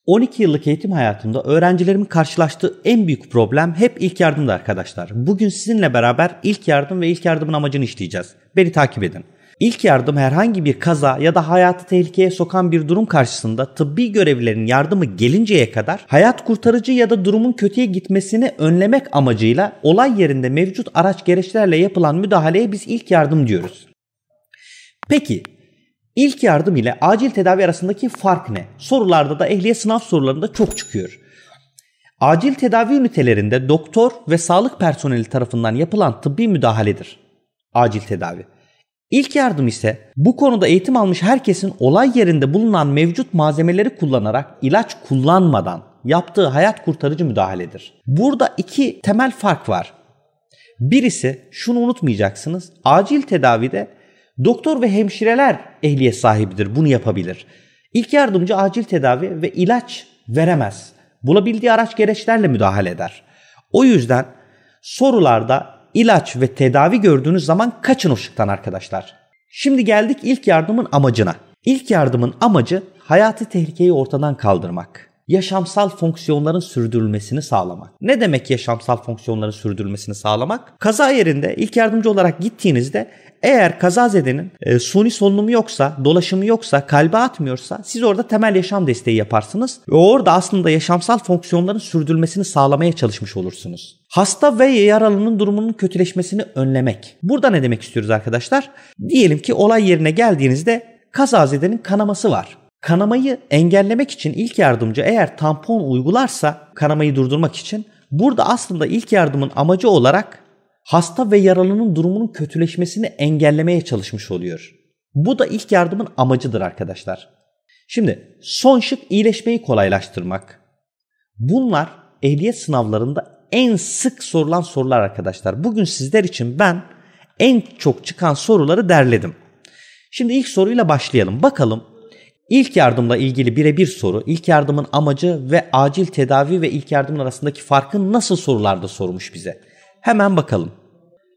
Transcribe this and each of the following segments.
12 yıllık eğitim hayatımda öğrencilerimin karşılaştığı en büyük problem hep ilk yardımdı arkadaşlar. Bugün sizinle beraber ilk yardım ve ilk yardımın amacını işleyeceğiz. Beni takip edin. İlk yardım herhangi bir kaza ya da hayatı tehlikeye sokan bir durum karşısında tıbbi görevlilerin yardımı gelinceye kadar hayat kurtarıcı ya da durumun kötüye gitmesini önlemek amacıyla olay yerinde mevcut araç gereçlerle yapılan müdahaleye biz ilk yardım diyoruz. Peki ilk yardım ile acil tedavi arasındaki fark ne? Sorularda da ehliyet sınav sorularında çok çıkıyor. Acil tedavi ünitelerinde doktor ve sağlık personeli tarafından yapılan tıbbi müdahaledir acil tedavi. İlk yardım ise bu konuda eğitim almış herkesin olay yerinde bulunan mevcut malzemeleri kullanarak ilaç kullanmadan yaptığı hayat kurtarıcı müdahaledir. Burada iki temel fark var. Birisi şunu unutmayacaksınız. Acil tedavide doktor ve hemşireler ehliyet sahibidir, bunu yapabilir. İlk yardımcı acil tedavi ve ilaç veremez. Bulabildiği araç gereçlerle müdahale eder. O yüzden sorularda ilaç ve tedavi gördüğünüz zaman kaçın o şıktan arkadaşlar. Şimdi geldik ilk yardımın amacına. İlk yardımın amacı hayati tehlikeyi ortadan kaldırmak. Yaşamsal fonksiyonların sürdürülmesini sağlamak. Ne demek yaşamsal fonksiyonların sürdürülmesini sağlamak? Kaza yerinde ilk yardımcı olarak gittiğinizde eğer kazazedenin suni solunumu yoksa, dolaşımı yoksa, kalbi atmıyorsa siz orada temel yaşam desteği yaparsınız. Ve orada aslında yaşamsal fonksiyonların sürdürülmesini sağlamaya çalışmış olursunuz. Hasta ve yaralının durumunun kötüleşmesini önlemek. Burada ne demek istiyoruz arkadaşlar? Diyelim ki olay yerine geldiğinizde kazazedenin kanaması var. Kanamayı engellemek için ilk yardımcı eğer tampon uygularsa kanamayı durdurmak için burada aslında ilk yardımın amacı olarak hasta ve yaralının durumunun kötüleşmesini engellemeye çalışmış oluyor. Bu da ilk yardımın amacıdır arkadaşlar. Şimdi son şık iyileşmeyi kolaylaştırmak. Bunlar ehliyet sınavlarında en sık sorulan sorular arkadaşlar. Bugün sizler için ben en çok çıkan soruları derledim. Şimdi ilk soruyla başlayalım. Bakalım ilk yardımla ilgili birebir soru, ilk yardımın amacı ve acil tedavi ve ilk yardımın arasındaki farkı nasıl sorularda sormuş bize? Hemen bakalım.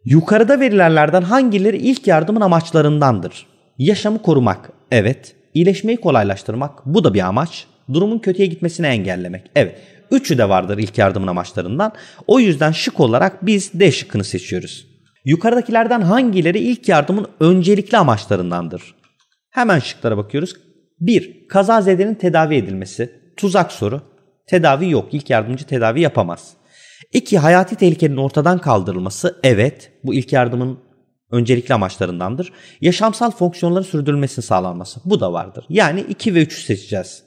Yukarıda verilenlerden hangileri ilk yardımın amaçlarındandır? Yaşamı korumak, evet. İyileşmeyi kolaylaştırmak, bu da bir amaç. Durumun kötüye gitmesini engellemek, evet. Üçü de vardır ilk yardımın amaçlarından. O yüzden şık olarak biz D şıkkını seçiyoruz. Yukarıdakilerden hangileri ilk yardımın öncelikli amaçlarındandır? Hemen şıklara bakıyoruz. 1. Kazazedenin tedavi edilmesi. Tuzak soru. Tedavi yok. İlk yardımcı tedavi yapamaz. 2. Hayati tehlikenin ortadan kaldırılması. Evet. Bu ilk yardımın öncelikli amaçlarındandır. Yaşamsal fonksiyonların sürdürülmesinin sağlanması. Bu da vardır. Yani 2 ve 3'ü seçeceğiz.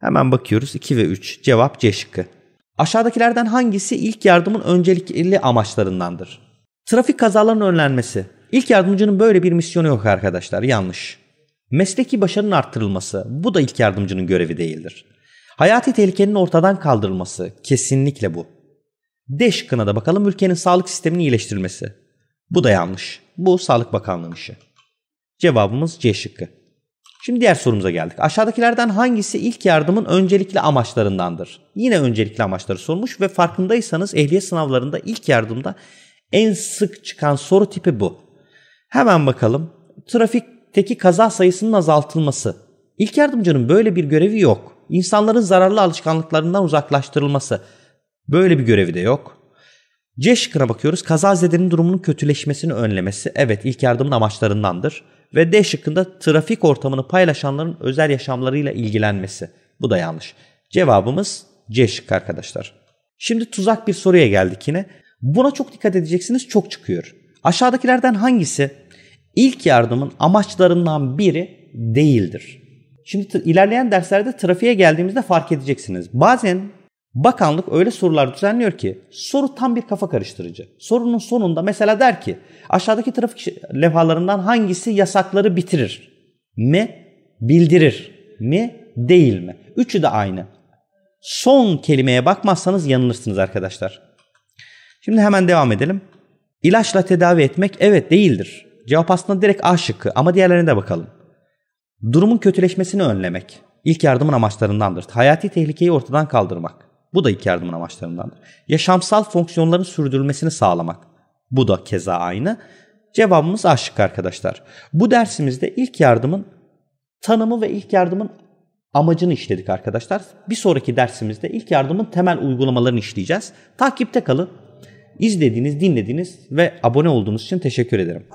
Hemen bakıyoruz. 2 ve 3. Cevap C şıkkı. Aşağıdakilerden hangisi ilk yardımın öncelikli amaçlarındandır? Trafik kazalarının önlenmesi. İlk yardımcının böyle bir misyonu yok arkadaşlar. Yanlış. Mesleki başarının arttırılması. Bu da ilk yardımcının görevi değildir. Hayati tehlikenin ortadan kaldırılması. Kesinlikle bu. D şıkkına da bakalım. Ülkenin sağlık sisteminin iyileştirilmesi. Bu da yanlış. Bu Sağlık Bakanlığı'nın işi. Cevabımız C şıkkı. Şimdi diğer sorumuza geldik. Aşağıdakilerden hangisi ilk yardımın öncelikli amaçlarındandır? Yine öncelikli amaçları sormuş ve farkındaysanız ehliyet sınavlarında ilk yardımda en sık çıkan soru tipi bu. Hemen bakalım. Trafikteki kaza sayısının azaltılması. İlk yardımcının böyle bir görevi yok. İnsanların zararlı alışkanlıklarından uzaklaştırılması. Böyle bir görevi de yok. C şıkkına bakıyoruz. Kazazedenin durumunun kötüleşmesini önlemesi. Evet, ilk yardımın amaçlarındandır. Ve D şıkkında trafik ortamını paylaşanların özel yaşamlarıyla ilgilenmesi. Bu da yanlış. Cevabımız C şıkkı arkadaşlar. Şimdi tuzak bir soruya geldik yine. Buna çok dikkat edeceksiniz, çok çıkıyor. Aşağıdakilerden hangisi ilk yardımın amaçlarından biri değildir? Şimdi ilerleyen derslerde trafiğe geldiğimizde fark edeceksiniz. Bazen bakanlık öyle sorular düzenliyor ki soru tam bir kafa karıştırıcı. Sorunun sonunda mesela der ki aşağıdaki trafik levhalarından hangisi yasakları bitirir mi, bildirir mi, değil mi? Üçü de aynı. Son kelimeye bakmazsanız yanılırsınız arkadaşlar. Şimdi hemen devam edelim. İlaçla tedavi etmek evet değildir. Cevap aslında direkt A şıkkı ama diğerlerine de bakalım. Durumun kötüleşmesini önlemek ilk yardımın amaçlarındandır. Hayati tehlikeyi ortadan kaldırmak. Bu da ilk yardımın amaçlarındandır. Yaşamsal fonksiyonların sürdürülmesini sağlamak. Bu da keza aynı. Cevabımız A şıkkı arkadaşlar. Bu dersimizde ilk yardımın tanımı ve ilk yardımın amacını işledik arkadaşlar. Bir sonraki dersimizde ilk yardımın temel uygulamalarını işleyeceğiz. Takipte kalın. İzlediğiniz, dinlediğiniz ve abone olduğunuz için teşekkür ederim.